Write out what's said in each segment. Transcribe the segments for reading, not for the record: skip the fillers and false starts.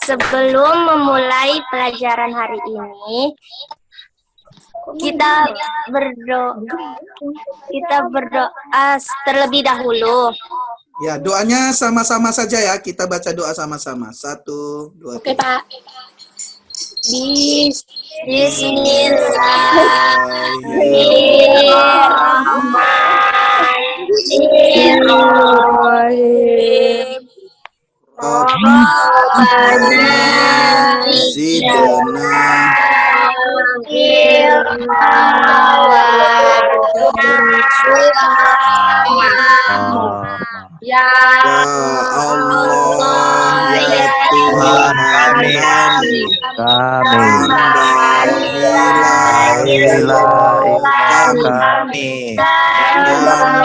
Sebelum memulai pelajaran hari ini, kita berdoa terlebih dahulu. Ya, doanya sama-sama saja ya. Kita baca doa sama-sama. 1, 2, 3. Oke, Pak. Bismillahirrahmanirrahim. Rabbana zidna Ya Allah, ya Tuhan kami, kami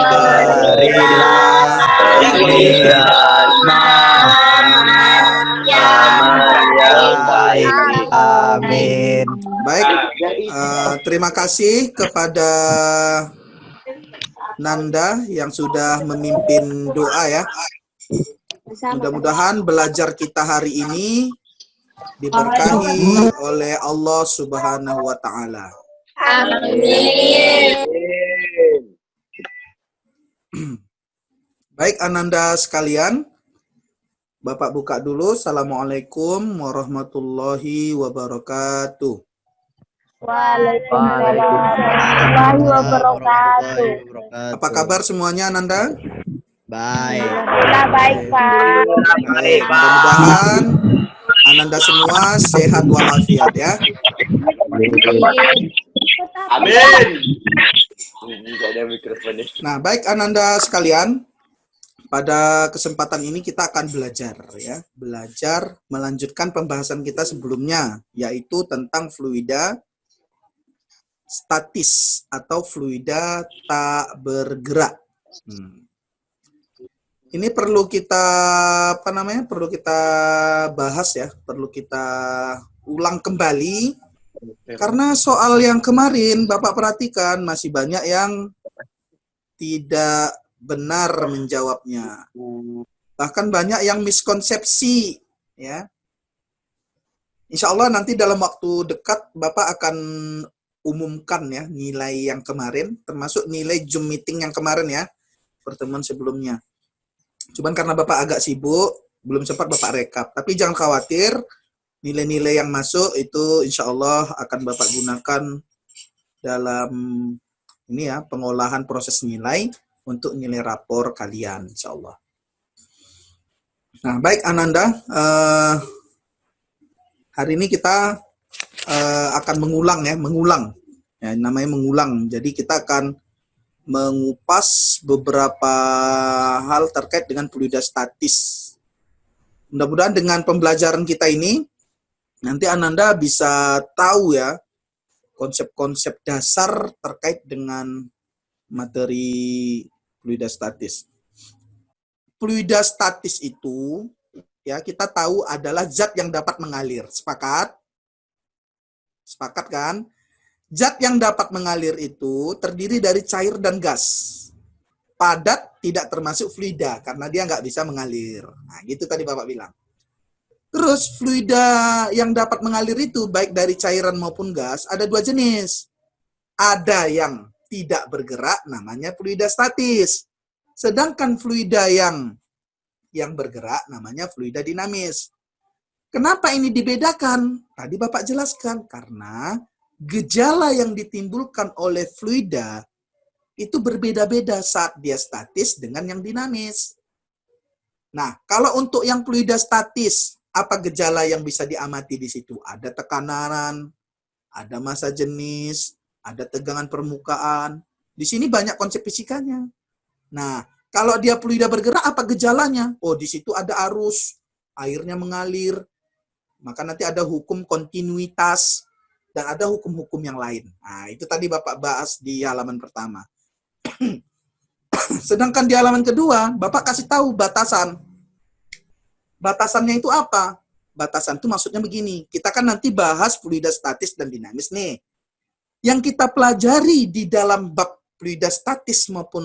dan berilah yang baik. Amin. Baik, terima kasih kepada Nanda yang sudah memimpin doa ya. Mudah-mudahan belajar kita hari ini diberkahi oleh Allah Subhanahu wa Ta'ala. Amin. Baik, Ananda sekalian, Bapak buka dulu. Assalamualaikum warahmatullahi wabarakatuh. Waalaikumsalam warahmatullahi wabarakatuh. Apa kabar semuanya, Ananda? Baik. Kita baik, Pak. Baik, Mudah-mudahan Ananda semua sehat walafiat ya. Amin. Nah, baik Ananda sekalian, pada kesempatan ini kita akan belajar ya, belajar melanjutkan pembahasan kita sebelumnya, yaitu tentang fluida statis atau fluida tak bergerak. Ini perlu kita perlu kita bahas ya, perlu kita ulang kembali karena soal yang kemarin Bapak perhatikan masih banyak yang tidak benar menjawabnya. Bahkan banyak yang miskonsepsi ya. Insya Allah nanti dalam waktu dekat Bapak akan umumkan ya nilai yang kemarin, termasuk nilai Zoom meeting yang kemarin ya, pertemuan sebelumnya. Cuman karena Bapak agak sibuk, belum sempat Bapak rekap. Tapi jangan khawatir, nilai-nilai yang masuk itu insya Allah akan Bapak gunakan dalam ini ya, pengolahan proses nilai untuk nilai rapor kalian insya Allah. Nah, baik Ananda, hari ini kita akan mengulang. Ya, namanya mengulang. Jadi kita akan mengupas beberapa hal terkait dengan fluida statis. Mudah-mudahan dengan pembelajaran kita ini nanti Ananda bisa tahu ya konsep-konsep dasar terkait dengan materi fluida statis. Fluida statis itu ya kita tahu adalah zat yang dapat mengalir. Sepakat? Sepakat kan? Zat yang dapat mengalir itu terdiri dari cair dan gas. Padat tidak termasuk fluida karena dia nggak bisa mengalir. Nah, gitu tadi Bapak bilang. Terus fluida yang dapat mengalir itu baik dari cairan maupun gas ada dua jenis. Ada yang tidak bergerak namanya fluida statis. Sedangkan fluida yang bergerak namanya fluida dinamis. Kenapa ini dibedakan? Tadi Bapak jelaskan karena gejala yang ditimbulkan oleh fluida itu berbeda-beda saat dia statis dengan yang dinamis. Nah, kalau untuk yang fluida statis, apa gejala yang bisa diamati di situ? Ada tekanan, ada massa jenis, ada tegangan permukaan. Di sini banyak konsep fisikanya. Nah, kalau dia fluida bergerak, apa gejalanya? Oh, di situ ada arus, airnya mengalir, maka nanti ada hukum kontinuitas, dan ada hukum-hukum yang lain. Nah, itu tadi Bapak bahas di halaman pertama. Sedangkan di halaman kedua, Bapak kasih tahu batasan. Batasannya itu apa? Batasan itu maksudnya begini, kita kan nanti bahas fluida statis dan dinamis nih. Yang kita pelajari di dalam bab fluida statis maupun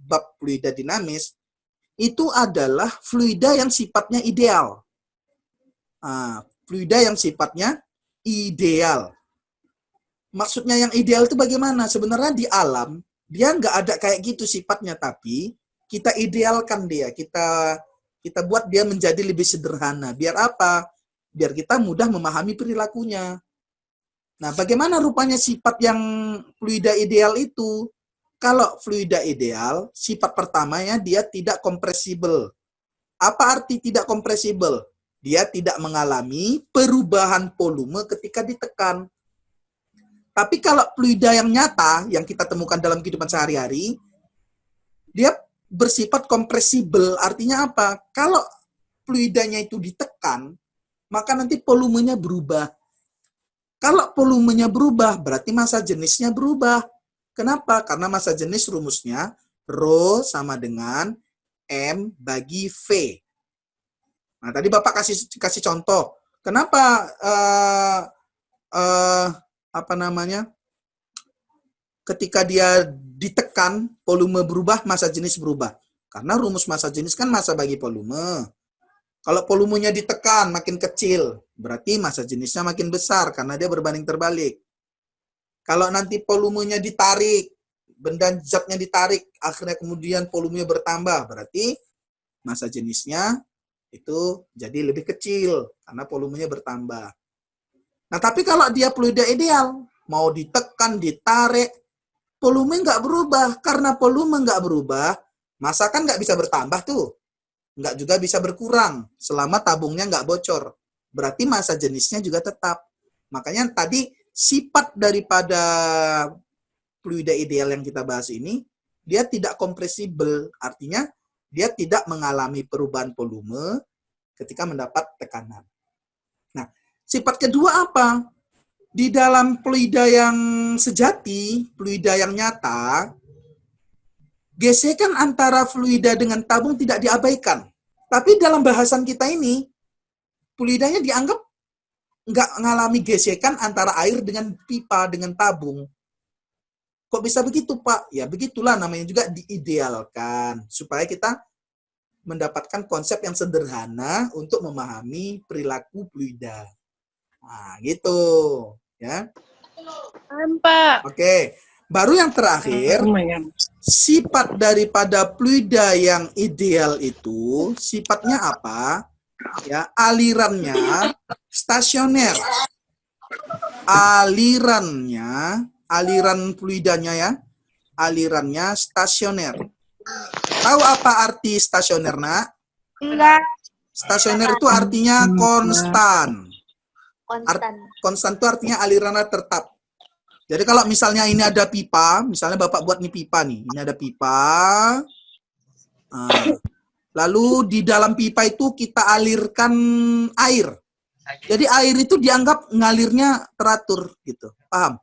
bab fluida dinamis, itu adalah fluida yang sifatnya ideal. Fluida yang sifatnya ideal. Maksudnya yang ideal itu bagaimana? Sebenarnya di alam, dia nggak ada kayak gitu sifatnya, tapi kita idealkan dia. Kita buat dia menjadi lebih sederhana. Biar apa? Biar kita mudah memahami perilakunya. Nah, bagaimana rupanya sifat yang fluida ideal itu? Kalau fluida ideal, sifat pertamanya dia tidak kompresibel. Apa arti tidak kompresibel? Dia tidak mengalami perubahan volume ketika ditekan. Tapi kalau fluida yang nyata, yang kita temukan dalam kehidupan sehari-hari, dia bersifat kompresibel. Artinya apa? Kalau fluidanya itu ditekan, maka nanti volumenya berubah. Kalau volumenya berubah, berarti massa jenisnya berubah. Kenapa? Karena massa jenis rumusnya Rho sama dengan M bagi V. Nah, tadi Bapak kasih contoh. Kenapa ketika dia ditekan, volume berubah, massa jenis berubah. Karena rumus massa jenis kan massa bagi volume. Kalau volumenya ditekan makin kecil, berarti massa jenisnya makin besar karena dia berbanding terbalik. Kalau nanti volumenya ditarik, benda zatnya ditarik, akhirnya kemudian volumenya bertambah, berarti massa jenisnya itu jadi lebih kecil karena volumenya bertambah. Nah, tapi kalau dia fluida ideal, mau ditekan, ditarik, volume nggak berubah. Karena volume nggak berubah, massa kan nggak bisa bertambah tuh. Nggak juga bisa berkurang selama tabungnya nggak bocor. Berarti massa jenisnya juga tetap. Makanya tadi sifat daripada fluida ideal yang kita bahas ini, dia tidak kompresibel. Artinya dia tidak mengalami perubahan volume ketika mendapat tekanan. Nah, sifat kedua apa? Di dalam fluida yang sejati, fluida yang nyata, gesekan antara fluida dengan tabung tidak diabaikan. Tapi dalam bahasan kita ini, fluidanya dianggap nggak mengalami gesekan antara air dengan pipa, dengan tabung. Kok bisa begitu, Pak? Ya begitulah, namanya juga diidealkan. Supaya kita mendapatkan konsep yang sederhana untuk memahami perilaku fluida. Nah, gitu. Ya. Pak. Oke. Baru yang terakhir, sifat daripada fluida yang ideal itu sifatnya apa? Ya, alirannya stasioner. Aliran fluidanya ya, alirannya stasioner. Tahu apa arti stasioner, Nak? Enggak. Stasioner itu artinya konstan. Konstan. Konstan itu artinya alirannya tetap. Jadi kalau misalnya ini ada pipa, misalnya Bapak buat nih pipa nih, ini ada pipa. Lalu di dalam pipa itu kita alirkan air. Jadi air itu dianggap ngalirnya teratur gitu. Paham?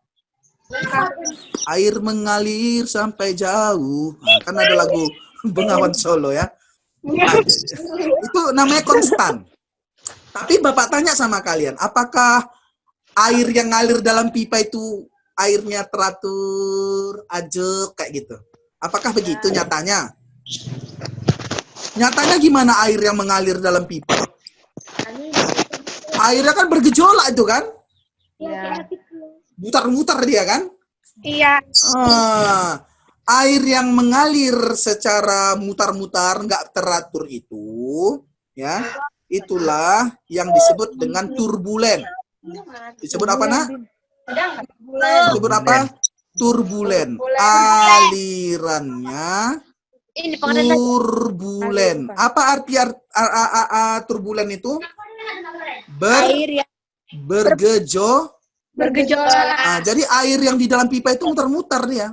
Air mengalir sampai jauh. Nah, kan ada lagu Bengawan Solo ya. Nah, itu namanya konstan. Tapi Bapak tanya sama kalian, apakah air yang ngalir dalam pipa itu airnya teratur, ajek kayak gitu? Apakah begitu nyatanya? Nyatanya gimana air yang mengalir dalam pipa? Airnya kan bergejolak itu kan? Iya. Mutar-mutar dia kan? Iya. Air yang mengalir secara mutar-mutar, nggak teratur itu, ya, itulah yang disebut dengan turbulen. Disebut apa, Nak? Disebut apa? Turbulen. Alirannya turbulen. Apa arti turbulen itu? Air yang Bergejolak. Nah, jadi air yang di dalam pipa itu muter-muter dia.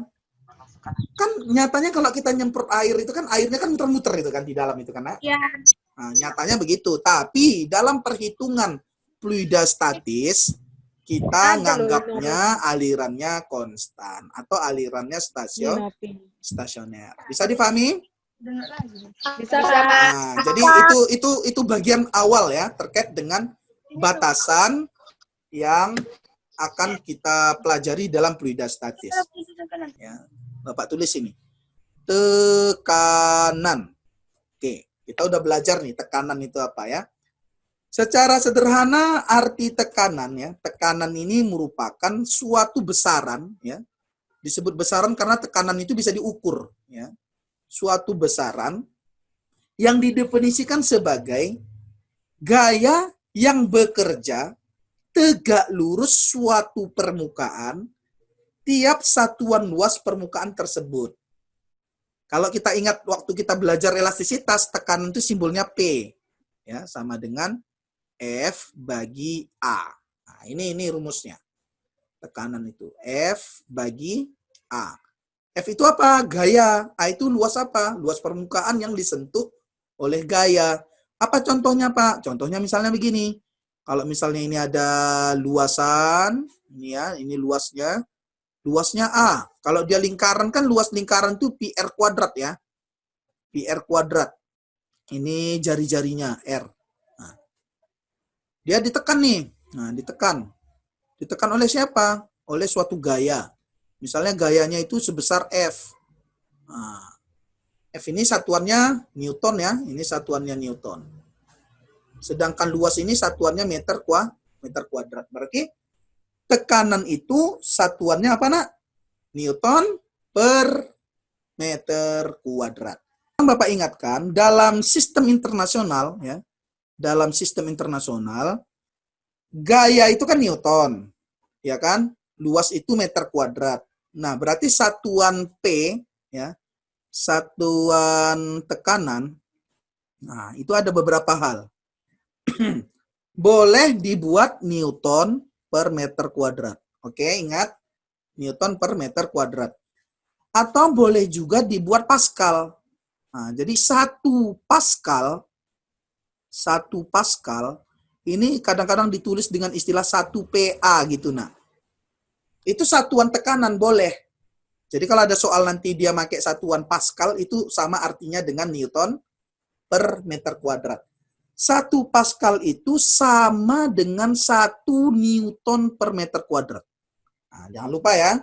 Kan nyatanya kalau kita nyemprot air itu kan airnya kan muter-muter itu kan di dalam itu kan, Nak? Iya. Nah, nyatanya begitu. Tapi dalam perhitungan fluida statis, kita nganggapnya alirannya konstan atau alirannya stasioner. Bisa dipahami? Bisa. Nah, jadi itu bagian awal ya terkait dengan batasan yang akan kita pelajari dalam fluida statis. Ya, Bapak tulis ini. Tekanan. Oke, kita udah belajar nih tekanan itu apa ya. Secara sederhana arti tekanan ya, tekanan ini merupakan suatu besaran ya. Disebut besaran karena tekanan itu bisa diukur ya. Suatu besaran yang didefinisikan sebagai gaya yang bekerja tegak lurus suatu permukaan tiap satuan luas permukaan tersebut. Kalau kita ingat waktu kita belajar elastisitas, tekanan itu simbolnya P. Ya, sama dengan F bagi A. Nah, ini rumusnya. Tekanan itu F bagi A. F itu apa? Gaya. A itu luas apa? Luas permukaan yang disentuh oleh gaya. Apa contohnya, Pak? Contohnya misalnya begini. Kalau misalnya ini ada luasan, ini ya, ini luasnya. Luasnya A. Kalau dia lingkaran kan luas lingkaran itu pi R kuadrat ya. Pi R kuadrat. Ini jari-jarinya R. Nah, dia ditekan nih. Nah, ditekan. Ditekan oleh siapa? Oleh suatu gaya. Misalnya gayanya itu sebesar F. Nah, F ini satuannya Newton ya. Ini satuannya Newton. Sedangkan luas ini satuannya meter kuadrat. Berarti tekanan itu satuannya apa, Nak? Newton per meter kuadrat. Bapak ingatkan, dalam sistem internasional, ya, dalam sistem internasional, gaya itu kan Newton, ya kan? Luas itu meter kuadrat. Nah, berarti satuan P, ya, satuan tekanan, nah, itu ada beberapa hal. Boleh dibuat Newton per meter kuadrat. Oke, ingat Newton per meter kuadrat. Atau boleh juga dibuat Pascal. Nah, jadi satu Pascal ini kadang-kadang ditulis dengan istilah 1 PA gitu, nah. Itu satuan tekanan boleh. Jadi kalau ada soal nanti dia pakai satuan Pascal itu sama artinya dengan Newton per meter kuadrat. 1 Pascal itu sama dengan 1 Newton per meter kuadrat. Nah, jangan lupa ya.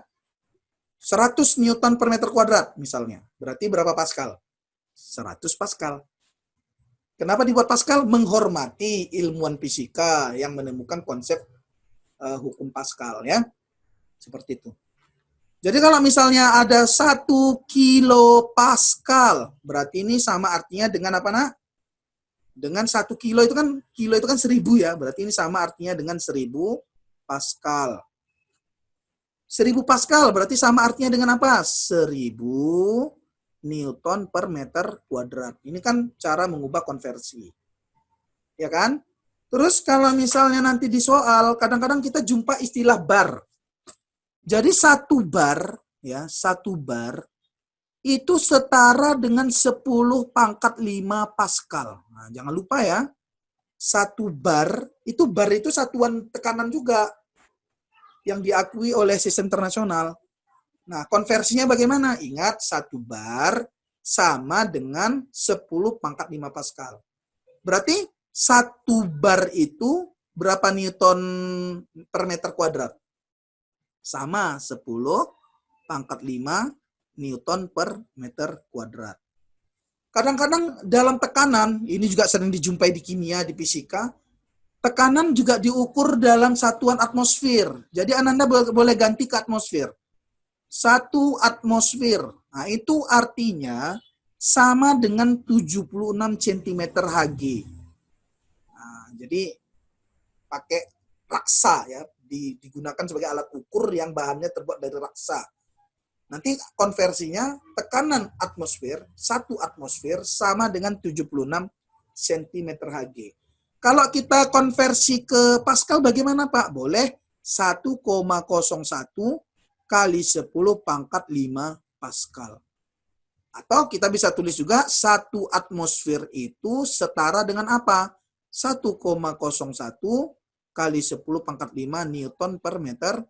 100 Newton per meter kuadrat misalnya. Berarti berapa Pascal? 100 Pascal. Kenapa dibuat Pascal? Menghormati ilmuwan fisika yang menemukan konsep hukum Pascal ya. Seperti itu. Jadi kalau misalnya ada 1 kilo Pascal, berarti ini sama artinya dengan apa, Nak? Dengan 1 kilo itu kan 1000 ya. Berarti ini sama artinya dengan 1000 Pascal. 1000 Pascal berarti sama artinya dengan apa? 1000 Newton per meter kuadrat. Ini kan cara mengubah konversi. Ya kan? Terus kalau misalnya nanti di soal, kadang-kadang kita jumpa istilah bar. Jadi 1 bar, ya, 1 bar itu setara dengan 10 pangkat 5 Pascal. Nah, jangan lupa ya, 1 bar itu satuan tekanan juga yang diakui oleh sistem internasional. Nah, konversinya bagaimana? Ingat, 1 bar sama dengan 10 pangkat 5 Pascal. Berarti 1 bar itu berapa Newton per meter kuadrat? Sama 10 pangkat 5 Newton per meter kuadrat. Kadang-kadang dalam tekanan, ini juga sering dijumpai di kimia, di fisika, tekanan juga diukur dalam satuan atmosfer. Jadi Ananda boleh ganti ke atmosfer. 1 atmosfer. Nah, itu artinya sama dengan 76 cm Hg. Nah, jadi pakai raksa ya, digunakan sebagai alat ukur yang bahannya terbuat dari raksa. Nanti konversinya tekanan atmosfer, 1 atmosfer sama dengan 76 cm Hg. Kalau kita konversi ke Pascal bagaimana, Pak? Boleh 1,01 kali 10 pangkat 5 Pascal. Atau kita bisa tulis juga 1 atmosfer itu setara dengan apa? 1,01 kali 10 pangkat 5 Newton per meter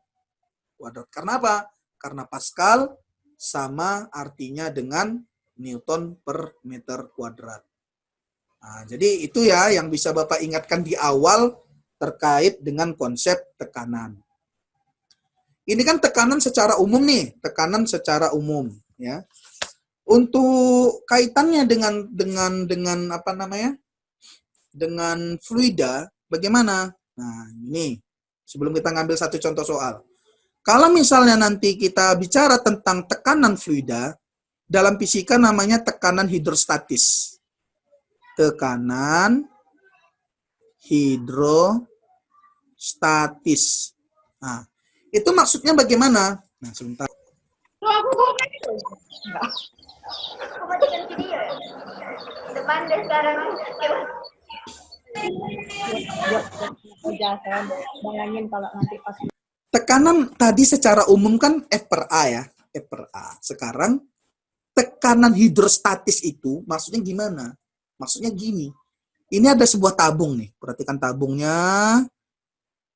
kuadrat. Karena apa? Karena Pascal sama artinya dengan Newton per meter kuadrat. Nah, jadi itu ya yang bisa Bapak ingatkan di awal terkait dengan konsep tekanan. Ini kan tekanan secara umum nih, tekanan secara umum ya. Untuk kaitannya dengan apa namanya? Dengan fluida, bagaimana? Nah, ini sebelum kita ngambil satu contoh soal. Kalau misalnya nanti kita bicara tentang tekanan fluida, dalam fisika namanya tekanan hidrostatis. Tekanan hidrostatis. Nah, itu maksudnya bagaimana? Nah, sebentar. Bayangin kalau nanti pas Tekanan tadi secara umum kan F per A ya. F per A. Sekarang tekanan hidrostatis itu maksudnya gimana? Maksudnya gini. Ini ada sebuah tabung nih. Perhatikan tabungnya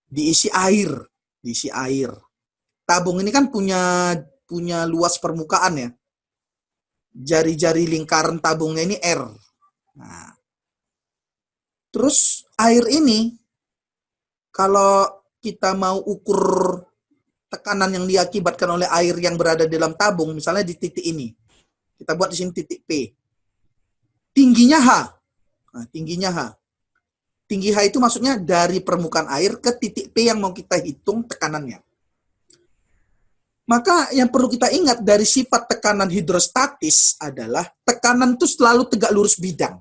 diisi air. Diisi air. Tabung ini kan punya luas permukaan ya. Jari-jari lingkaran tabungnya ini R. Nah, terus air ini kalau kita mau ukur tekanan yang diakibatkan oleh air yang berada di dalam tabung, misalnya di titik ini. Kita buat di sini titik P. Tingginya H. Nah, tingginya H. Tinggi H itu maksudnya dari permukaan air ke titik P yang mau kita hitung tekanannya. Maka yang perlu kita ingat dari sifat tekanan hidrostatis adalah tekanan itu selalu tegak lurus bidang.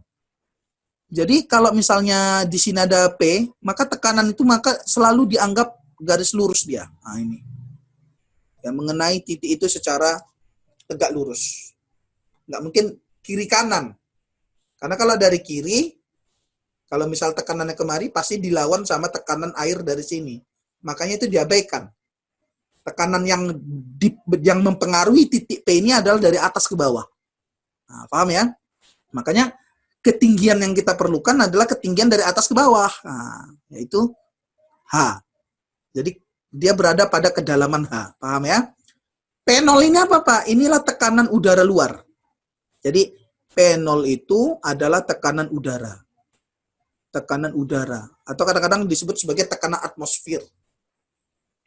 Jadi kalau misalnya di sini ada P, maka tekanan itu maka selalu dianggap garis lurus dia. Nah ini. Yang mengenai titik itu secara tegak lurus. Nggak mungkin kiri kanan. Karena kalau dari kiri, kalau misal tekanannya kemari, pasti dilawan sama tekanan air dari sini. Makanya itu diabaikan. Tekanan yang mempengaruhi titik P ini adalah dari atas ke bawah. Nah, paham ya? Makanya ketinggian yang kita perlukan adalah ketinggian dari atas ke bawah. Nah, yaitu H. Jadi dia berada pada kedalaman H. Paham ya? P0 ini apa, Pak? Inilah tekanan udara luar. Jadi P0 itu adalah tekanan udara. Tekanan udara. Atau kadang-kadang disebut sebagai tekanan atmosfer.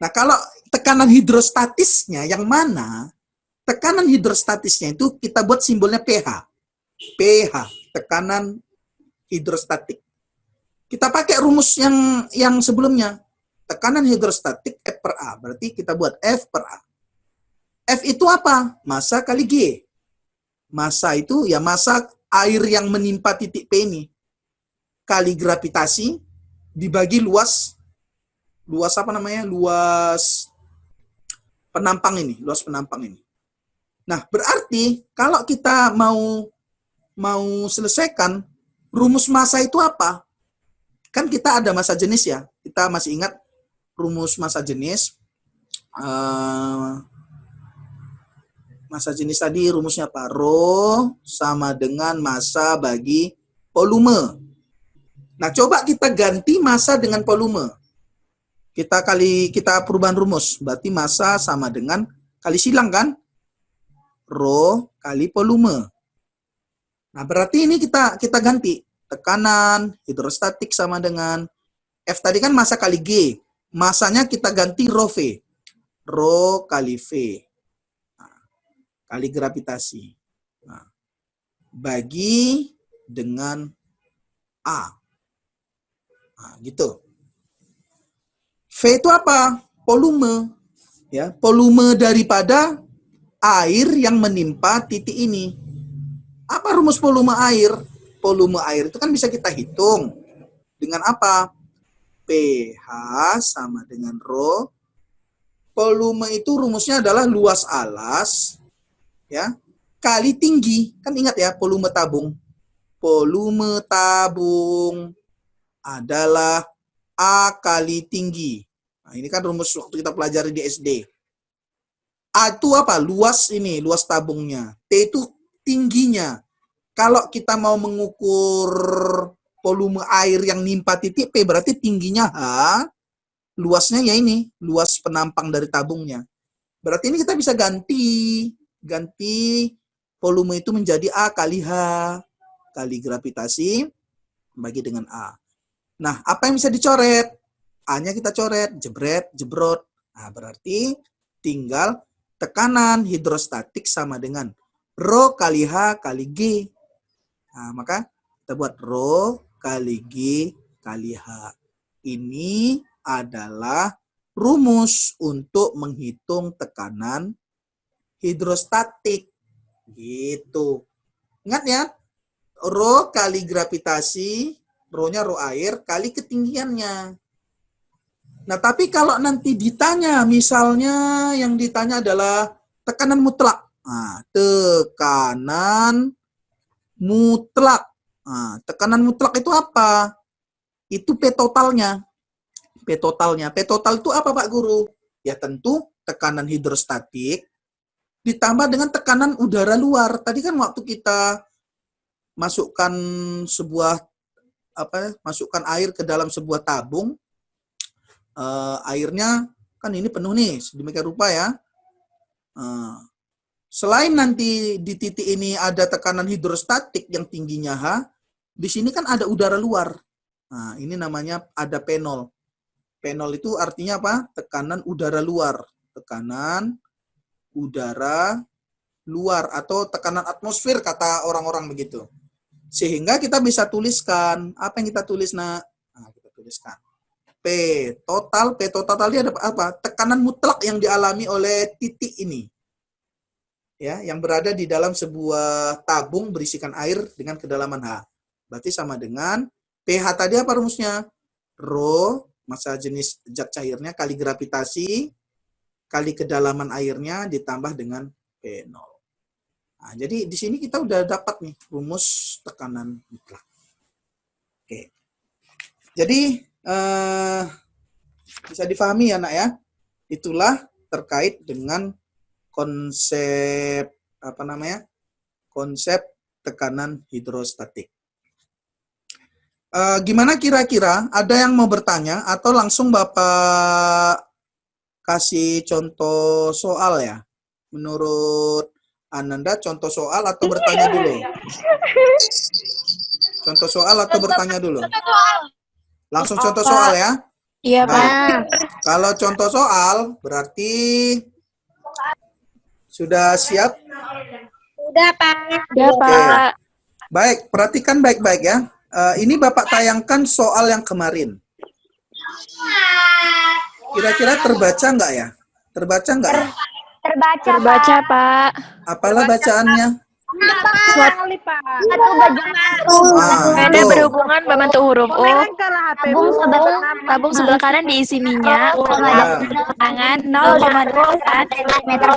Nah, kalau tekanan hidrostatisnya yang mana? Tekanan hidrostatisnya itu kita buat simbolnya pH. pH, tekanan hidrostatik. Kita pakai rumus yang sebelumnya. Tekanan hidrostatik F per A. Berarti kita buat F per A. F itu apa? Massa kali G. Massa itu ya massa air yang menimpa titik P ini. Kali gravitasi dibagi luas apa namanya? Luas penampang ini. Nah, berarti kalau kita mau selesaikan rumus massa itu apa? Kan kita ada massa jenis ya. Kita masih ingat rumus massa jenis. Massa jenis tadi rumusnya apa? Rho sama dengan massa bagi volume. Nah, coba kita ganti massa dengan volume. Kita perubahan rumus. Berarti massa sama dengan kali silang kan? Rho kali volume. Nah, berarti ini kita ganti. Tekanan hidrostatik sama dengan F tadi kan massa kali G. Massanya kita ganti Rho V. Rho kali V. Nah, kali gravitasi. Nah, bagi dengan A. Nah, gitu. V itu apa? Volume. Ya, volume daripada air yang menimpa titik ini. Apa rumus volume air? Volume air itu kan bisa kita hitung. Dengan apa? pH sama dengan Rho. Volume itu rumusnya adalah luas alas ya kali tinggi. Kan ingat ya, volume tabung. Volume tabung adalah A kali tinggi. Nah, ini kan rumus waktu kita pelajari di SD. A itu apa? Luas ini, luas tabungnya. T itu tingginya. Kalau kita mau mengukur volume air yang nimpa titik P, berarti tingginya H, luasnya ya ini, luas penampang dari tabungnya. Berarti ini kita bisa ganti volume itu menjadi A kali H, kali gravitasi, bagi dengan A. Nah, apa yang bisa dicoret? A-nya kita coret, jebret, jebrot. Nah, berarti tinggal tekanan hidrostatik sama dengan Rho kali H kali G. Nah, maka kita buat Rho kali G kali H. Ini adalah rumus untuk menghitung tekanan hidrostatik. Gitu. Ingat ya, Rho kali gravitasi, Rho-nya Rho air, kali ketinggiannya. Nah, tapi kalau nanti ditanya, misalnya yang ditanya adalah tekanan mutlak. Nah, tekanan mutlak. Nah, tekanan mutlak itu apa? Itu P totalnya. P totalnya. P total itu apa, Pak Guru? Ya tentu tekanan hidrostatik ditambah dengan tekanan udara luar. Tadi kan waktu kita masukkan masukkan air ke dalam sebuah tabung, airnya kan ini penuh nih, sedemikian rupa ya. Selain nanti di titik ini ada tekanan hidrostatik yang tingginya H, di sini kan ada udara luar. Nah, ini namanya ada P0. P0 itu artinya apa? Tekanan udara luar. Tekanan udara luar atau tekanan atmosfer kata orang-orang begitu. Sehingga kita bisa tuliskan, apa yang kita tulis, Nak? Nah, kita tuliskan. P total tadi ada apa? Tekanan mutlak yang dialami oleh titik ini. Ya, yang berada di dalam sebuah tabung berisikan air dengan kedalaman H. Berarti sama dengan pH tadi apa rumusnya? Rho, massa jenis zat cairnya, kali gravitasi, kali kedalaman airnya ditambah dengan P0. Nah, jadi di sini kita udah dapat nih rumus tekanan mutlak. Oke. Jadi bisa difahami ya, Nak ya. Itulah terkait dengan konsep konsep tekanan hidrostatik. Gimana kira-kira? Ada yang mau bertanya atau langsung Bapak kasih contoh soal ya? Menurut Ananda, contoh soal atau bertanya dulu? Contoh soal atau bertanya dulu? Langsung contoh soal ya? Iya, Baik. Pak. Kalau contoh soal, berarti sudah siap? Udah, Pak. Udah, Oke. Pak. Baik, perhatikan baik-baik ya. Ini Bapak tayangkan soal yang kemarin. Kira-kira terbaca nggak ya? Terbaca nggak ya? Terbaca, Pak. Apalah bacaannya? Suatu Ada tuh. berhubungan membentuk huruf U. Tabung sebelah kanan diisi minyak. Tangan 0,2 meter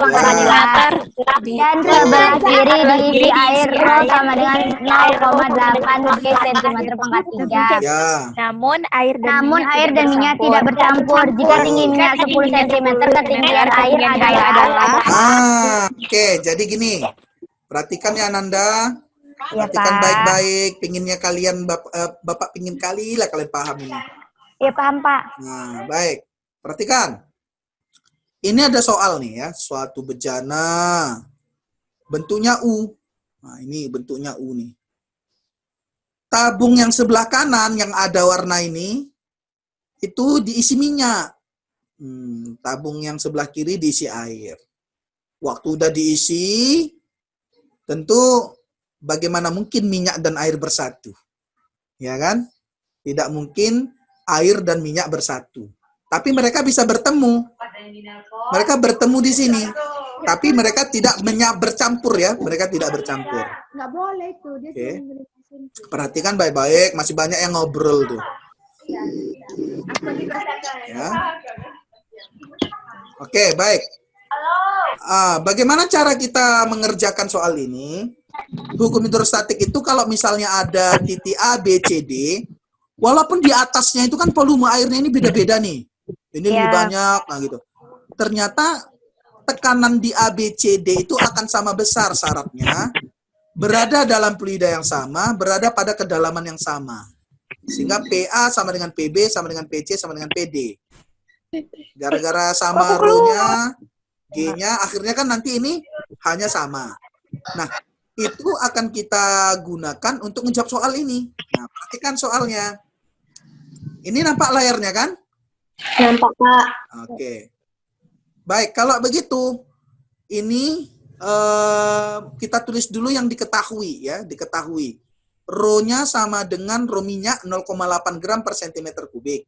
Ya. Dan sebelah kiri diisi air Rho sama dengan 0,8 cm pangkat 3. Ya. Namun air dan minyak tidak bercampur. Jika tinggi minyak 10 cm, ketinggian air adalah Oke, jadi gini. Perhatikan ya Nanda. Ya, Perhatikan Pak. baik-baik. Pinginnya kalian, Bapak pingin kali lah kalian paham ini. Ya, paham, Pak. Nah, baik. Perhatikan. Ini ada soal nih ya. Suatu bejana. Bentuknya U. Nah, ini bentuknya U nih. Tabung yang sebelah kanan yang ada warna ini, itu diisi minyak. Tabung yang sebelah kiri diisi air. Waktu udah diisi, tentu bagaimana mungkin minyak dan air bersatu? Ya kan? Tidak mungkin air dan minyak bersatu. Tapi mereka bisa bertemu. Mereka bertemu di sini. Tapi mereka tidak bercampur ya. Mereka tidak bercampur. Nggak boleh itu. Dia Oke. cuma ngeliatin. Perhatikan baik-baik. Masih banyak yang ngobrol tuh. Ya. Oke, baik. Bagaimana cara kita mengerjakan soal ini? Hukum hidrostatik itu kalau misalnya ada titik A, B, C, D, walaupun di atasnya itu kan volume airnya ini beda-beda nih. Ini lebih banyak, nah gitu. Ternyata tekanan di A, B, C, D itu akan sama besar syaratnya. Berada dalam fluida yang sama, berada pada kedalaman yang sama. Sehingga PA sama dengan PB, sama dengan PC, sama dengan PD. Gara-gara sama rho-nya, G-nya, akhirnya kan nanti ini hanya sama. Nah, itu akan kita gunakan untuk menjawab soal ini. Nah, perhatikan soalnya. Ini nampak layarnya kan? Nampak, Pak. Oke. Baik, kalau begitu, ini kita tulis dulu yang diketahui ya, diketahui. Rho-nya sama dengan rho minyak 0,8 gram per centimeter kubik.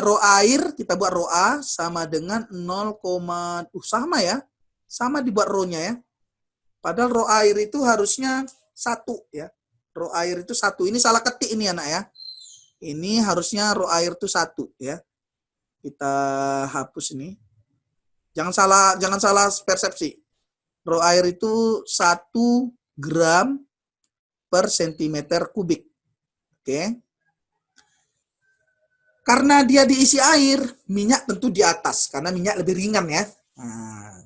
Rho air, kita buat rho A sama dengan 0, sama ya. Sama dibuat rho-nya ya. Padahal rho air itu harusnya 1 ya. Rho air itu 1. Ini salah ketik ini anak ya. Ini harusnya rho air itu 1 ya. Kita hapus ini. Jangan salah persepsi. Rho air itu 1 gram per sentimeter kubik. Oke. Karena dia diisi air, minyak tentu di atas. Karena minyak lebih ringan ya. Nah,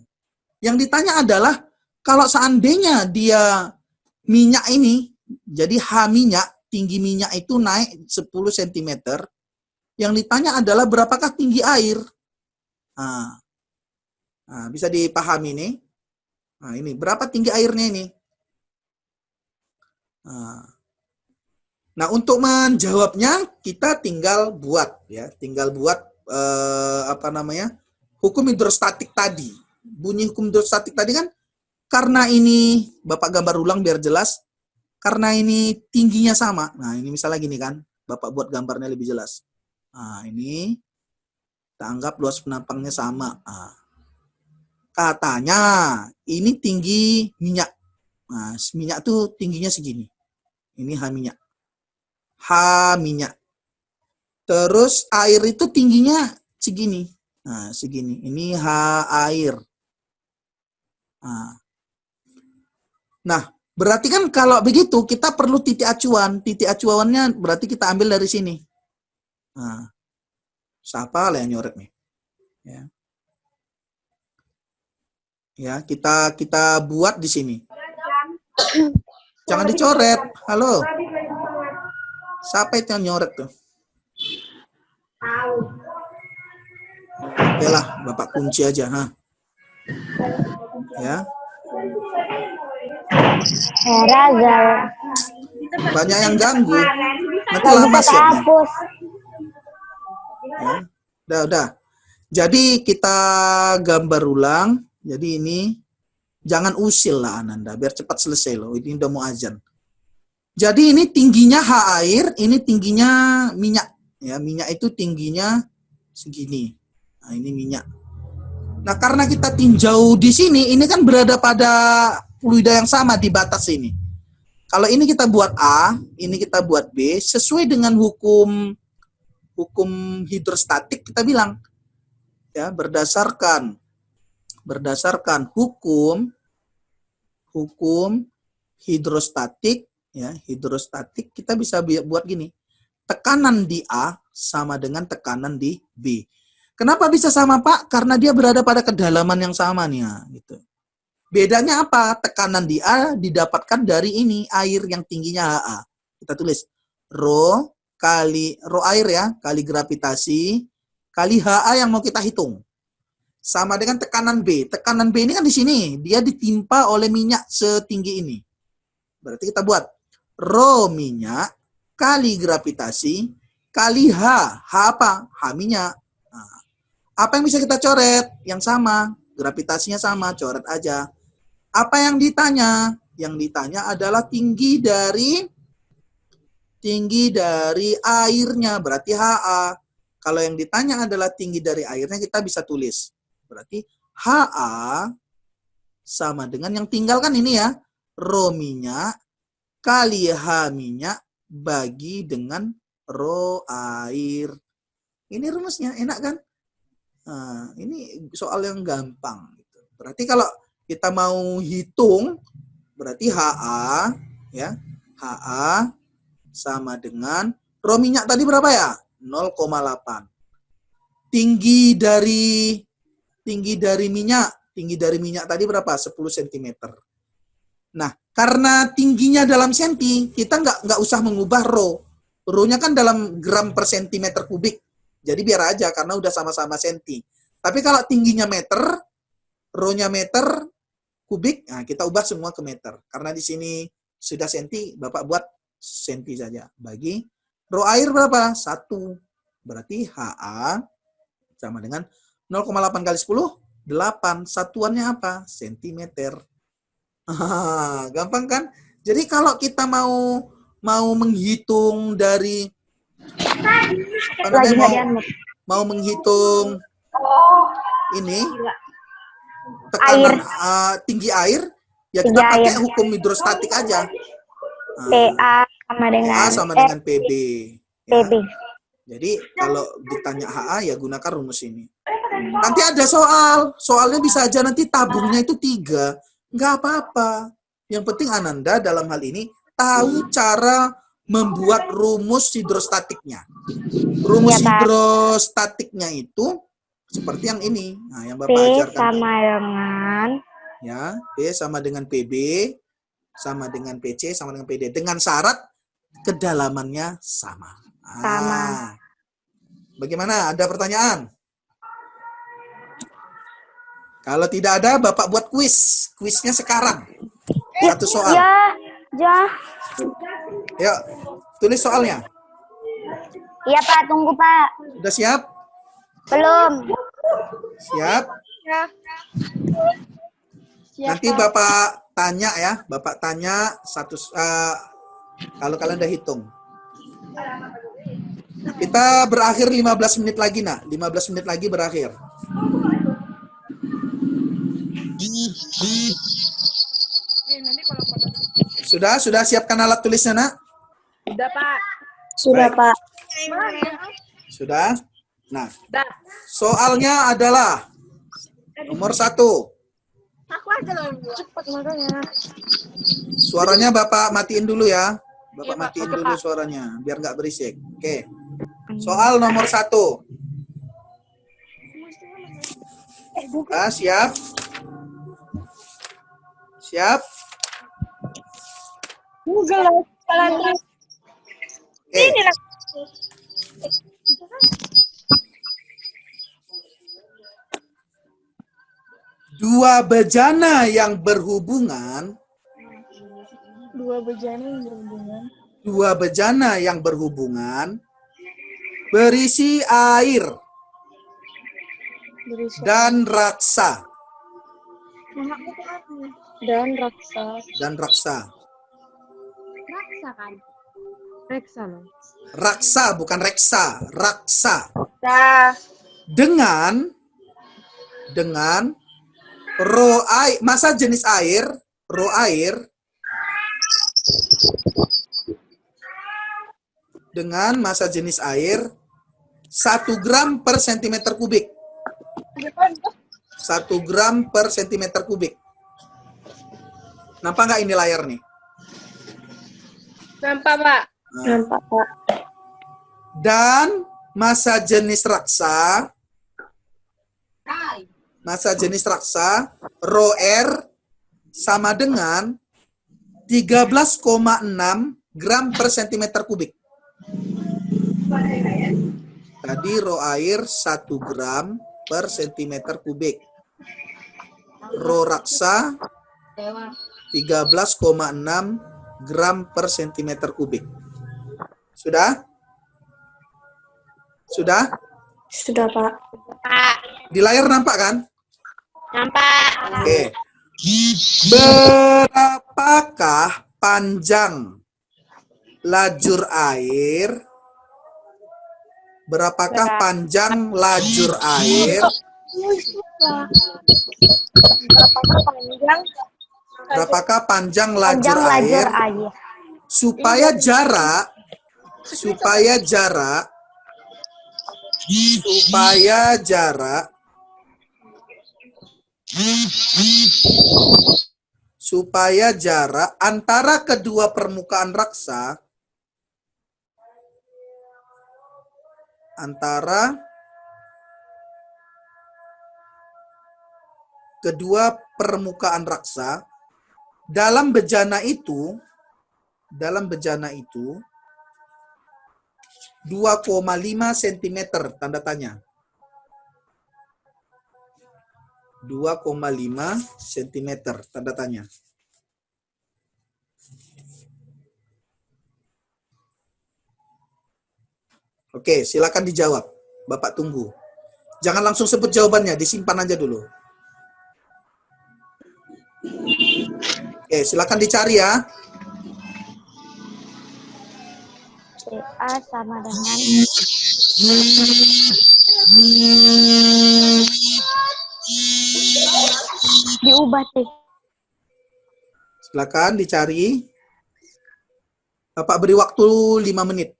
yang ditanya adalah, kalau seandainya dia minyak ini, jadi H minyak, tinggi minyak itu naik 10 cm. Yang ditanya adalah berapakah tinggi air? Nah, bisa dipahami nih. Nah, ini berapa tinggi airnya ini? Nah, untuk menjawabnya kita tinggal buat ya, hukum hidrostatik tadi. Bunyi hukum hidrostatik tadi kan, karena ini Bapak gambar ulang biar jelas. Karena ini tingginya sama. Nah, ini misalnya gini kan, Bapak buat gambarnya lebih jelas. Nah, ini kita anggap luas penampangnya sama. Nah, katanya ini tinggi minyak. Nah, minyak tuh tingginya segini. Ini H minyak. H minyak. Terus air itu tingginya segini. Nah, segini. Ini H air. Nah, berarti kan kalau begitu kita perlu titik acuan. Titik acuannya berarti kita ambil dari sini. Nah, siapa lah yang nyoret nih? Ya. Ya, kita buat di sini. Jangan dicoret. Halo. Siapa itu yang nyoret tuh? Oke lah, Bapak kunci aja. Ya. Banyak yang ganggu. Nanti lama siapnya. Ya. Udah. Jadi kita gambar ulang. Jadi ini jangan usil lah Ananda, biar cepat selesai loh. Ini udah mau azan. Jadi ini tingginya H air, ini tingginya minyak. Ya, minyak itu tingginya segini. Nah, ini minyak. Nah, karena kita tinjau di sini, ini kan berada pada fluida yang sama di batas ini. Kalau ini kita buat A, ini kita buat B, sesuai dengan hukum hidrostatik kita bilang ya, berdasarkan hukum hidrostatik ya, hidrostatik kita bisa buat gini. Tekanan di A sama dengan tekanan di B. Kenapa bisa sama, Pak? Karena dia berada pada kedalaman yang sama nih ya, gitu. Bedanya apa? Tekanan di A didapatkan dari ini, air yang tingginya HA. Kita tulis rho air ya, kali gravitasi kali HA yang mau kita hitung. Sama dengan tekanan B. Tekanan B ini kan di sini, dia ditimpa oleh minyak setinggi ini. Berarti kita buat rho minyak kali gravitasi kali H. H apa? H minyak. Nah, apa yang bisa kita coret? Yang sama, gravitasinya sama, coret aja. Apa yang ditanya? Yang ditanya adalah tinggi dari airnya, berarti HA. Kalau yang ditanya adalah tinggi dari airnya, kita bisa tulis. Berarti HA sama dengan yang tinggal kan ini ya, rho minyak kali H minyak bagi dengan rho air. Ini rumusnya, enak kan? Nah, ini soal yang gampang. Berarti kalau kita mau hitung, berarti HA ya, HA sama dengan rho minyak tadi berapa ya? 0,8. Tinggi dari minyak tadi berapa? 10 cm. Nah, karena tingginya dalam senti, kita nggak usah mengubah rho. Rho-nya kan dalam gram per sentimeter kubik. Jadi biar aja karena udah sama-sama senti. Tapi kalau tingginya meter, rho-nya meter kubik, nah kita ubah semua ke meter. Karena di sini sudah senti, Bapak buat senti saja. Bagi rho air berapa? 1. Berarti HA sama dengan 0,8 kali 10, 8. Satuannya apa? Sentimeter. Gampang kan? Jadi kalau kita mau menghitung dari Lagi nggak dianut. mau menghitung ini Air. tekanan tinggi air, ya kita Tinggi pakai air. hukum hidrostatik aja. PA sama dengan PA sama dengan PB. Ya. PB. Jadi kalau ditanya HA ya gunakan rumus ini. Nanti ada soalnya bisa aja nanti tabungnya itu 3, nggak apa-apa. Yang penting Ananda dalam hal ini tahu cara membuat rumus hidrostatiknya. Rumus Iya, Pak. hidrostatiknya itu seperti yang ini. Nah, yang Bapak P ajarkan. sama dengan Ya, P sama dengan PB, sama dengan PC, sama dengan PD. Dengan syarat kedalamannya sama. Sama. Bagaimana? Ada pertanyaan? Kalau tidak ada, Bapak buat kuis. Kuisnya sekarang. Satu soal. Ya. Yuk, tulis soalnya. Iya, Pak, tunggu, Pak. Udah siap? Belum. Siap? Nanti Bapak tanya ya. Bapak tanya kalau kalian udah hitung. Kita berakhir 15 menit lagi, nak. 15 menit lagi berakhir. Sudah siapkan alat tulisnya, nak? Udah, Pak. Sudah, Baik. Pak. Sudah? Nah, Udah. soalnya adalah nomor 1. Aku aja loh. Cepet makanya. Suaranya Bapak matiin dulu ya. Bapak Iya, Pak. matiin Oke, dulu Pak. suaranya, biar nggak berisik. Oke. Soal nomor 1. Siap? Siap? Google jalan Oke. Dua bejana yang berhubungan. Dua bejana yang berhubungan berisi air dan raksa. dan raksa. Raksa kan? Reksa loh. Raksa bukan reksa, raksa. Nah, Dengan massa jenis air, dengan massa jenis air 1 gram per sentimeter kubik. 1 gram per sentimeter kubik. Nampak nggak ini layar nih? nampak, Pak. Nah, Nampak, Pak. dan massa jenis raksa, rho R sama dengan 13,6 gram per sentimeter kubik. Tadi rho air 1 gram per sentimeter kubik. Rho raksa 13,6 gram per sentimeter kubik. Sudah? Sudah? Sudah, Pak. Di layar nampak kan? Nampak. Oke. Berapakah panjang lajur air? Berapakah panjang lajur air? Berapakah panjang lajur air supaya jarak antara kedua permukaan raksa dalam bejana itu 2,5 cm tanda tanya. 2,5 cm tanda tanya. Oke, silakan dijawab. Bapak tunggu. Jangan langsung sebut jawabannya, disimpan aja dulu. Oke, silakan dicari ya. CA sama dengan diubah sih. Silakan dicari. Bapak beri waktu 5 menit.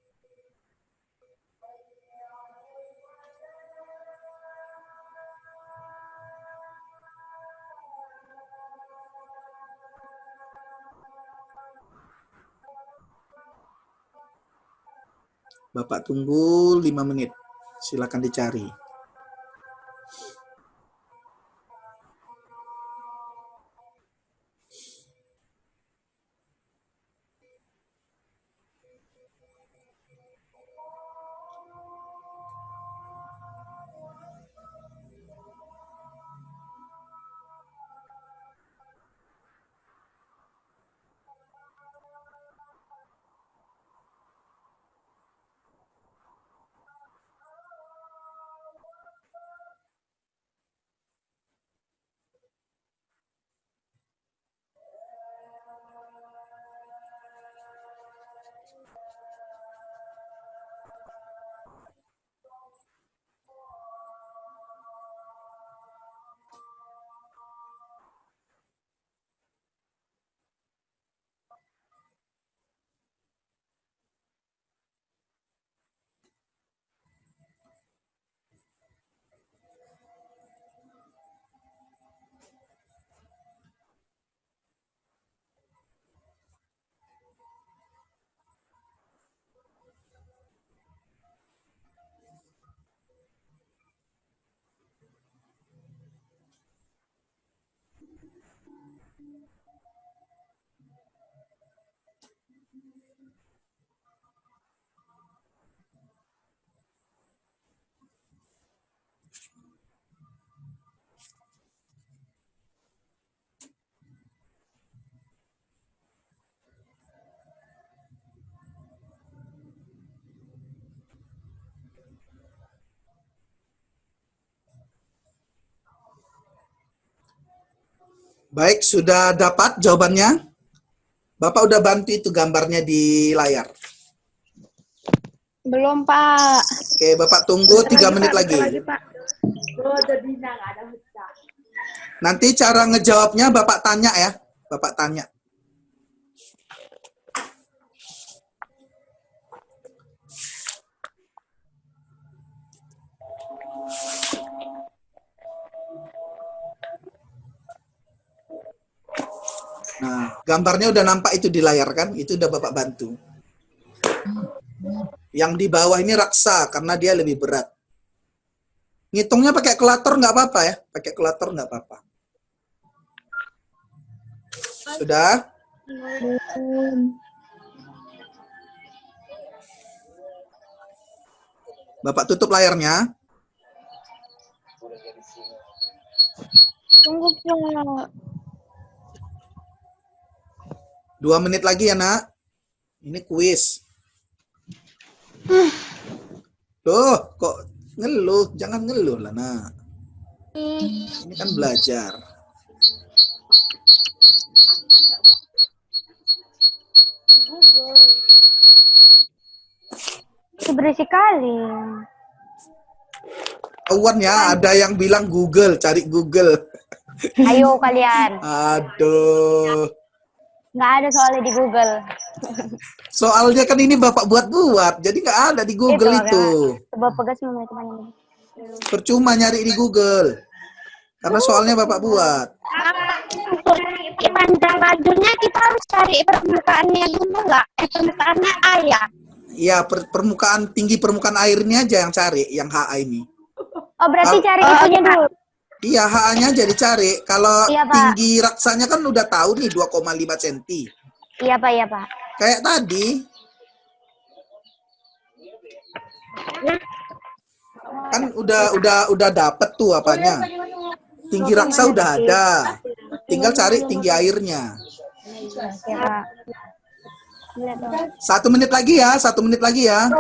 Bapak tunggu 5 menit. Silakan dicari. Baik, sudah dapat jawabannya? Bapak udah bantu itu gambarnya di layar. Belum, Pak. Oke, Bapak tunggu 3 menit lagi. Nanti cara ngejawabnya Bapak tanya ya. Bapak tanya. Nah, gambarnya udah nampak itu di layar kan? Itu udah Bapak bantu. Yang di bawah ini raksa karena dia lebih berat. Ngitungnya pakai kelator nggak apa-apa ya. Pakai kelator nggak apa-apa. Sudah? Bapak tutup layarnya. Tunggu, Pak. 2 menit lagi ya, Nak. Ini kuis. Loh, kok ngeluh? Jangan ngeluh lah, Nak. Ini kan belajar. Itu berisik kali. Kawan ya, ada yang bilang Google, cari Google. Ayo kalian. Aduh. Nggak ada soalnya di Google. Soalnya kan ini Bapak buat-buat, jadi nggak ada di Google itu. Coba pegas nomor teman ini. Percuma nyari di Google. Karena soalnya Bapak buat. Panjang rajunnya kita harus cari permukaannya dulu nggak? Permukaannya air. Iya, permukaan tinggi permukaan airnya aja yang cari, yang HA ini. Oh berarti cari itunya dulu. Iya, HA-nya aja dicari. Kalau Iya, Pak. tinggi raksanya kan udah tahu nih 2,5 cm. Iya Pak, iya Pak. Kayak tadi. Kan udah dapet tuh apanya. Tinggi raksa udah ada. Tinggal cari tinggi airnya. Iya Pak. 1 menit lagi ya, 1 menit lagi ya.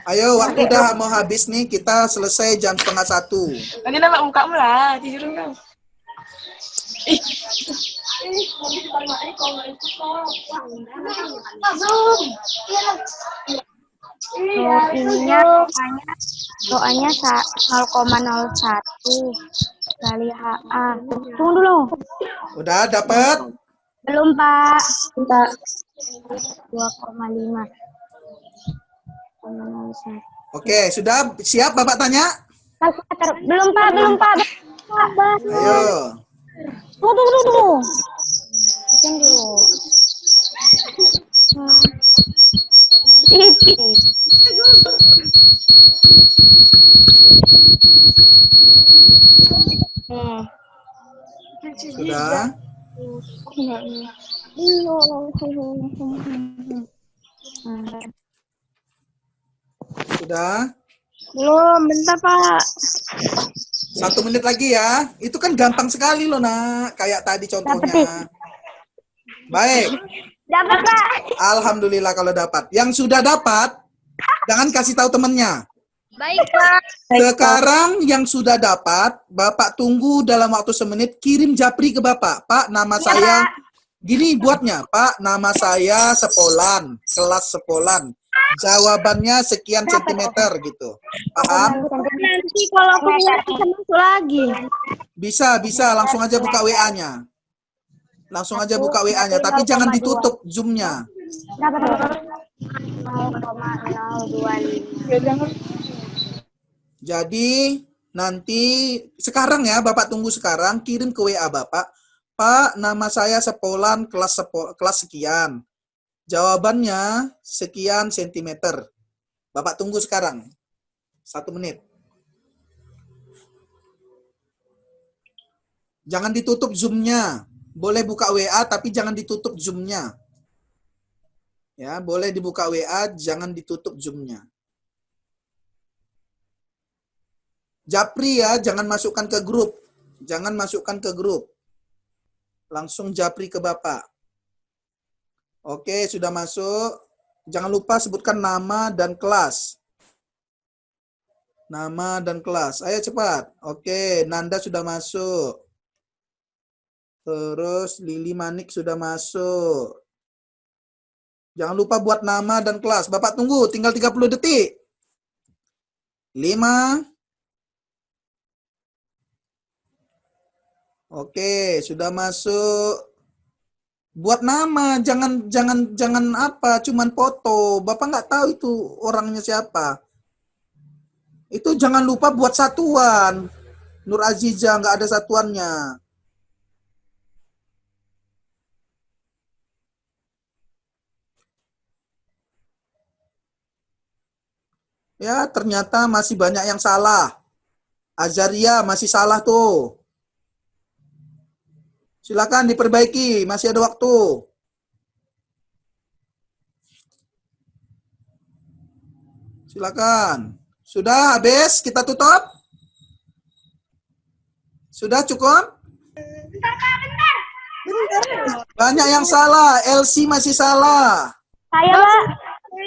Ayo, waktu udah mau habis nih, kita selesai jam 12:30. Nanti nama mukamu lah, tidurin dong. Ininya doanya 0,01 kali HA. Tunggu dulu. Udah dapat? Belum, Pak. 2,5. Oke, sudah siap Bapak tanya? Kalkulator. Belum, Pak. Belum, Pak. Ayo. Tunggu. Bikin dulu. Sudah? Sudah? Belum, bentar Pak. 1 menit lagi ya. Itu kan gampang sekali loh, Nak. Kayak tadi contohnya. Baik. Dapat, Pak. Alhamdulillah kalau dapat. Yang sudah dapat, jangan kasih tahu temennya. Baik Pak. Sekarang yang sudah dapat, Bapak tunggu dalam waktu semenit, kirim japri ke Bapak. Pak, nama saya, gini buatnya, Pak, nama saya Sepolan, kelas Sepolan. Jawabannya sekian sentimeter gitu. Paham? Nanti kalau aku bisa masuk lagi. Bisa, langsung aja buka WA-nya. Langsung aja buka WA-nya, tapi jangan ditutup Zoom-nya. Dapat, Pak. 0,025. Jadi nanti sekarang ya, Bapak tunggu sekarang, kirim ke WA Bapak. Pak, nama saya Sepolan, kelas sekian. Jawabannya sekian sentimeter. Bapak tunggu sekarang. 1 menit. Jangan ditutup Zoom-nya. Boleh buka WA, tapi jangan ditutup Zoom-nya. Ya, boleh dibuka WA, jangan ditutup Zoom-nya. Japri ya, jangan masukkan ke grup. Jangan masukkan ke grup. Langsung japri ke Bapak. Oke, sudah masuk. Jangan lupa sebutkan nama dan kelas. Nama dan kelas. Ayo cepat. Oke, Nanda sudah masuk. Terus Lili Manik sudah masuk. Jangan lupa buat nama dan kelas. Bapak tunggu, tinggal 30 detik. 5. Oke, sudah masuk. Buat nama, jangan apa, cuman foto. Bapak nggak tahu itu orangnya siapa. Itu jangan lupa buat satuan. Nur Aziza nggak ada satuannya. Ya, ternyata masih banyak yang salah. Azaria masih salah tuh. Silakan diperbaiki, masih ada waktu. Silakan. Sudah habis, kita tutup? Sudah cukup? Banyak yang salah, Elsie masih salah. Saya, Pak.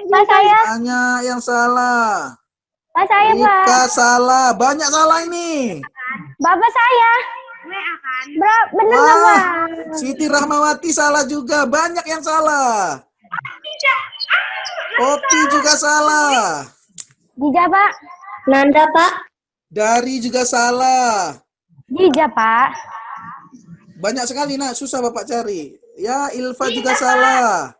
Pak, saya. Banyak yang salah. Pak, saya, Pak. Rika salah, banyak salah ini. Bapak saya. Bener nggak, Wah, Pak? Siti Rahmawati salah juga, banyak yang salah. Popi juga salah. Jija, Pak. Nanda Pak. Dari juga salah. Jija, Pak. Banyak sekali, Nak, susah Bapak cari. Ya, Ilva juga salah.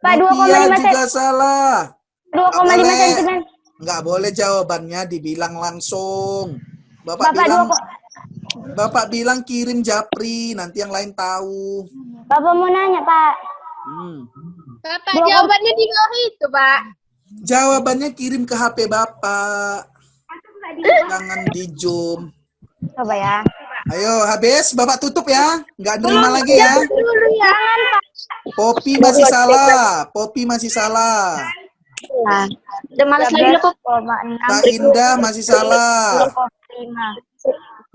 Pak, Nokia 2,5 juga salah. 2,5 cm. Nggak boleh jawabannya dibilang langsung. Bapak Bapak bilang kirim japri, nanti yang lain tahu. Bapak mau nanya, Pak. Bapak jawabannya di bawah itu Pak. Jawabannya kirim ke HP Bapak. Jangan di Zoom. Coba ya. Ayo, habis. Bapak tutup ya. Nggak nerima lagi ya. Dulu ya. Jangan, Pak. Popi masih salah. Popi masih salah. Udah malas lagi loh, Pak. 3,6. Kak Indah masih salah.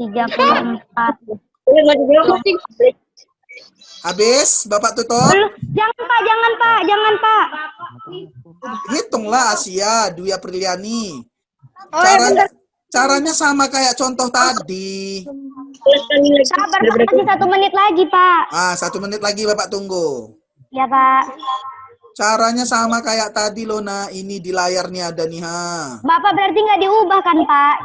34. Habis. Bapak tutup. Jangan, Pak. Jangan, Pak. Jangan, Pak. Hitunglah Asia, Dwi Apriliani. Oh ya bentar. Caranya sama kayak contoh tadi. Sabar, Pak. Masih 1 menit lagi, Pak. 1 menit lagi Bapak tunggu. Ya, Pak. Caranya sama kayak tadi loh, nah. Ini di layar nih ada nih, ha. Bapak berarti nggak diubah kan, Pak?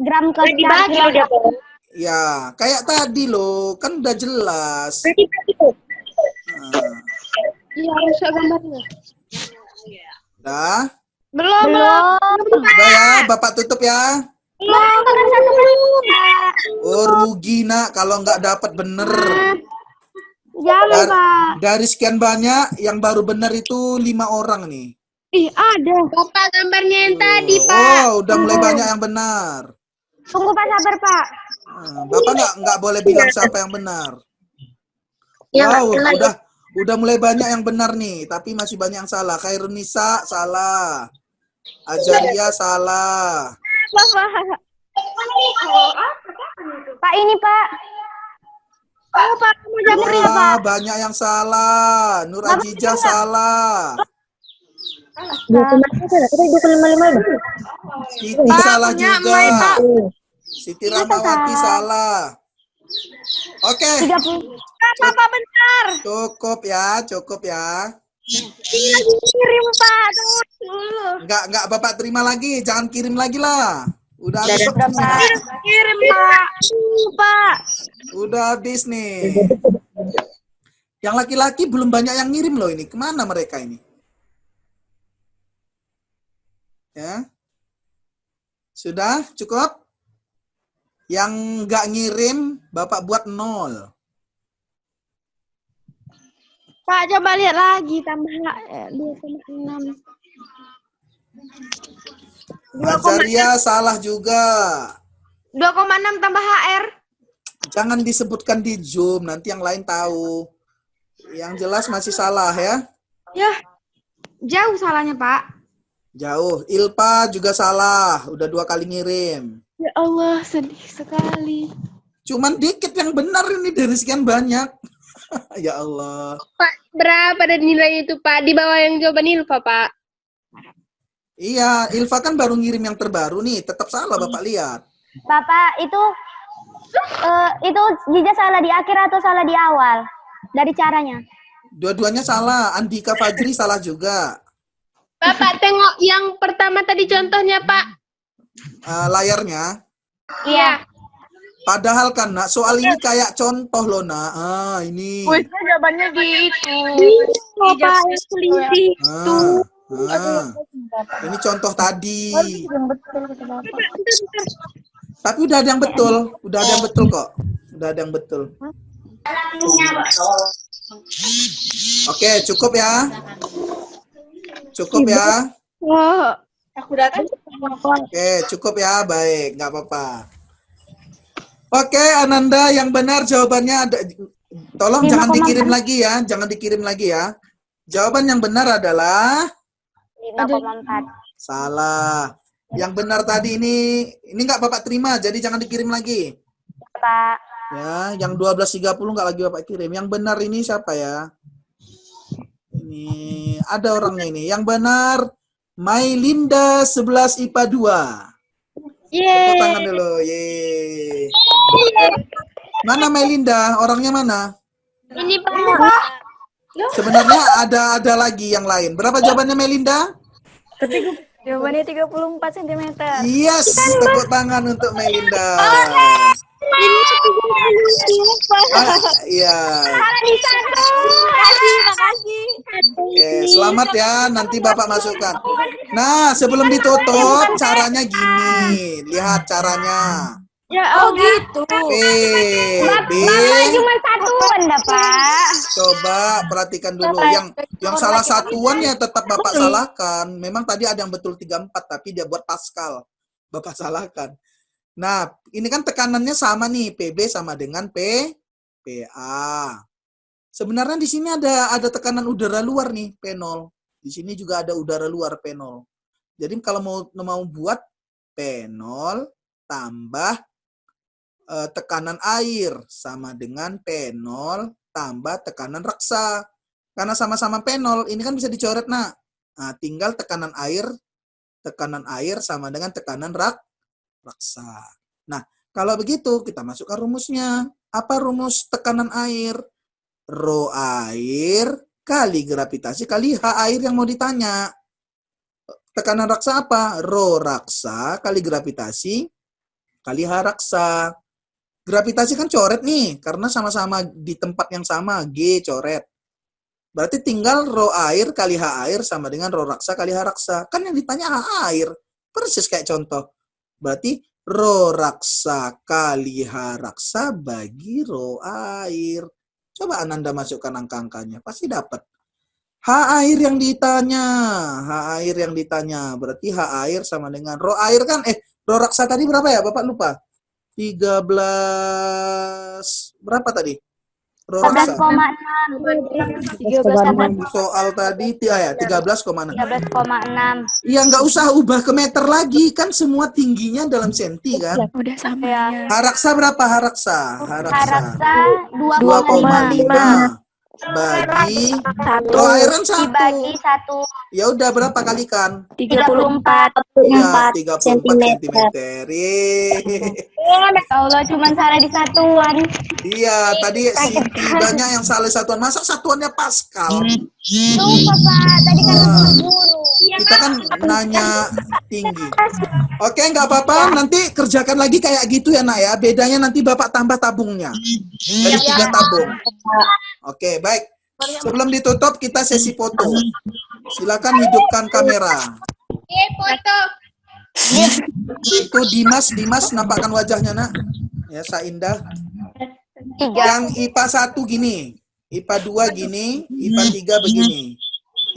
Gram ke Dibagi loh dia, Pak. Ya, kayak tadi loh. Kan udah jelas. Nah, Iya, harus gambarnya. udah. Belum. Udah ya, Bapak tutup ya. Belum, kan 1 menit, Pak. Oh, rugi nak kalau nggak dapat bener. Jangan, Pak. Dari sekian banyak, yang baru bener itu 5 orang nih. Ih, ada. Bapak gambarnya yang tadi, Pak. Oh, udah mulai banyak yang benar. Tunggu, Pak. Sabar, Pak. Bapak nggak boleh bilang siapa yang benar. Wow, udah mulai banyak yang benar nih, tapi masih banyak yang salah. Khairunisa salah. Ajaria salah. Pak, ini, Pak. Oh, Pak, mau jamur ya, Pak? Banyak yang salah. Nur Ajijah salah. Siti salah juga. Siti Rahmawati salah. Oke. 30. Bapak benar. Cukup ya. Kirim, Pak. Tunggu dulu. Enggak Bapak terima lagi, jangan kirim lagi lah. Udah habis. Kirim, Pak. Pak. Udah habis nih. Yang laki-laki belum banyak yang ngirim loh ini. Kemana mereka ini? Ya. Sudah cukup? Yang nggak ngirim, Bapak buat 0. Pak, coba lihat lagi tambah 2,6. Azaria salah juga. 2,6 tambah HR. Jangan disebutkan di Zoom, nanti yang lain tahu. Yang jelas masih salah ya. Ya, jauh salahnya, Pak. Jauh. Ilpa juga salah, udah 2 kali ngirim. Ya Allah, sedih sekali. Cuman dikit yang benar ini dari sekian banyak. Ya Allah. Pak, berapa dan nilai itu, Pak? Di bawah yang jawaban Ilfa, Pak. Iya, Ilfa kan baru ngirim yang terbaru nih, tetap salah Bapak lihat. Bapak, itu Jija salah di akhir atau salah di awal? Dari caranya. Dua-duanya salah, Andika Fajri salah juga. Bapak, tengok yang pertama tadi contohnya, Pak. Layarnya. Iya. Padahal kan, nak, soal ini kayak contoh loh, nak. Ini. Jawabannya di itu. Bapak, yang selisih. Ini contoh tadi. Yang betul kata Bapak. Tapi udah ada yang betul. Udah ada yang betul kok. Udah ada yang betul. Oke, cukup ya. Cukup ya. Wah. Aku datang. Oke, cukup ya. Baik, nggak apa-apa. Oke, Ananda, yang benar jawabannya ada. Tolong jangan dikirim lagi ya. Jangan dikirim lagi ya. Jawaban yang benar adalah 5,4. salah. Yang benar tadi ini nggak Bapak terima, jadi jangan dikirim lagi. Pak. Ya, yang 12.30 nggak lagi Bapak kirim. Yang benar ini siapa ya? Ini ada orangnya ini. Yang benar Mailinda 11 IPA 2. Tepuk tangan dulu. Yeay. Mana Mailinda? Orangnya mana? Ini, Pak. Sebenarnya ada lagi yang lain. Berapa jawabannya Mailinda? Jawabannya 34 cm. Yes, tepuk tangan untuk Mailinda. Iya. Makasih. Oke, selamat ya. Nanti Bapak masukkan. Nah, sebelum ditutup, caranya gini. Lihat caranya. Oh gitu. P, B. Cuma satuan dah, Pak. Coba perhatikan dulu. Yang salah satuan ya tetap Bapak salahkan. Memang tadi ada yang betul 34, tapi dia buat Pascal. Bapak salahkan. Nah, ini kan tekanannya sama nih. PB sama dengan PA. Sebenarnya di sini ada tekanan udara luar nih, P0. Di sini juga ada udara luar P0. Jadi kalau mau buat P0 tambah tekanan air sama dengan P0 tambah tekanan reksa. Karena sama-sama P0, ini kan bisa dicoret, nak. Nah, tinggal tekanan air sama dengan tekanan raksa. Nah, kalau begitu kita masukkan rumusnya. Apa rumus tekanan air? Rho air kali gravitasi kali H air yang mau ditanya. Tekanan raksa apa? Rho raksa kali gravitasi kali H raksa. Gravitasi kan coret nih, karena sama-sama di tempat yang sama, G coret. Berarti tinggal rho air kali H air sama dengan rho raksa kali H raksa. Kan yang ditanya H air. Persis kayak contoh. Berarti rho raksa kali H raksa bagi rho air. Coba Ananda masukkan angka-angkanya. Pasti dapat. H air yang ditanya. H air yang ditanya. Berarti H air sama dengan rho air kan. Rho raksa tadi berapa ya? Bapak lupa. 13 berapa tadi? Rho raksa. 13,6. Soal tadi ya 13,6. 13,6. Ya nggak usah ubah ke meter lagi, kan semua tingginya dalam senti kan. Udah sama Ya. ya. Haraksa berapa haraksa? Haraksa Haraksa 2,5 bagi Satu. rho air kan 1. dibagi 1. Ya udah berapa kalikan? 34. Ya 34 cm. Ya Allah, cuma salah di satuan. Iya, tadi Siti banyak yang salah satuan. Masa satuannya Pascal? Lupa, Pak. Tadi kan aku guru. Kita kan nanya tinggi. Oke, nggak apa-apa. Nanti kerjakan lagi kayak gitu ya, Nak ya. Bedanya nanti Bapak tambah tabungnya. Dari 3 tabung. Oke, baik. Sebelum ditutup, kita sesi foto. Silakan hidupkan kamera. Foto. Itu Dimas nampakkan wajahnya, Nak. Ya, Saindah. 3. Yang IPA 1 gini, IPA 2 gini, IPA 3 begini,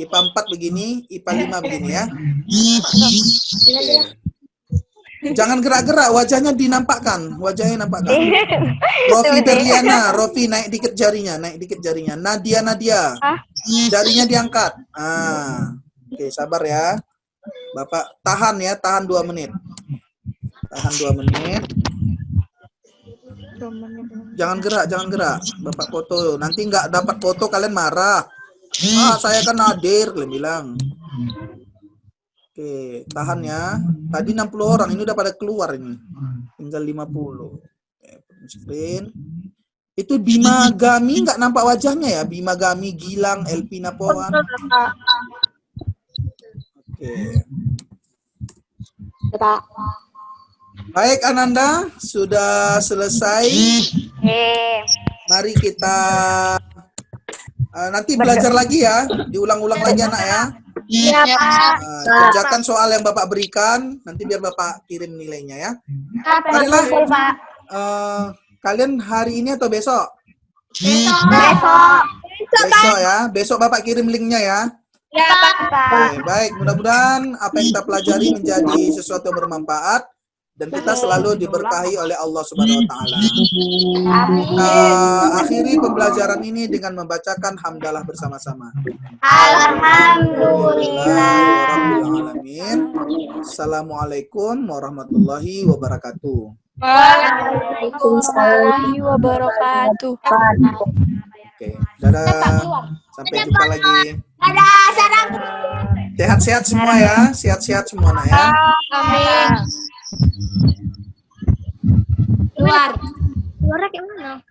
IPA 4 begini, IPA 5 begini ya. Oke. Jangan gerak-gerak, wajahnya dinampakkan, wajahnya nampakkan. Rofi Berliana, Rofi naik dikit jarinya, Nadia, jarinya diangkat. Oke, sabar ya. Bapak tahan ya, tahan 2 menit. Tahan 2 menit. Jangan gerak. Bapak foto. Nanti nggak dapat foto kalian marah. Saya kan nadir, kalian bilang. Oke, tahan ya. Tadi 60 orang, ini udah pada keluar ini. Tinggal 50. Oke, screen. Itu Bima Gami nggak nampak wajahnya ya? Bima Gami, Gilang, Elpina Pohan. Oke. Baik Ananda, sudah selesai. Mari kita nanti belajar lagi ya, diulang-ulang lagi anak ya. Kerjakan soal yang Bapak berikan, nanti biar Bapak kirim nilainya ya. Marilah, kalian hari ini atau besok? Besok ya, besok Bapak kirim linknya ya. Ya, Pak. Oke, baik, mudah-mudahan apa yang kita pelajari menjadi sesuatu yang bermanfaat dan kita selalu diberkahi oleh Allah Subhanahu wa taala. Akhiri pembelajaran ini dengan membacakan hamdalah bersama-sama. Alhamdulillahirabbil alamin. Assalamualaikum warahmatullahi wabarakatuh. Waalaikumsalam wabarakatuh. Oke, dadah. Sampai jumpa lagi. Sehat-sehat semua ya, sehat-sehat semua nak ya. Amin. Luar kayak mana?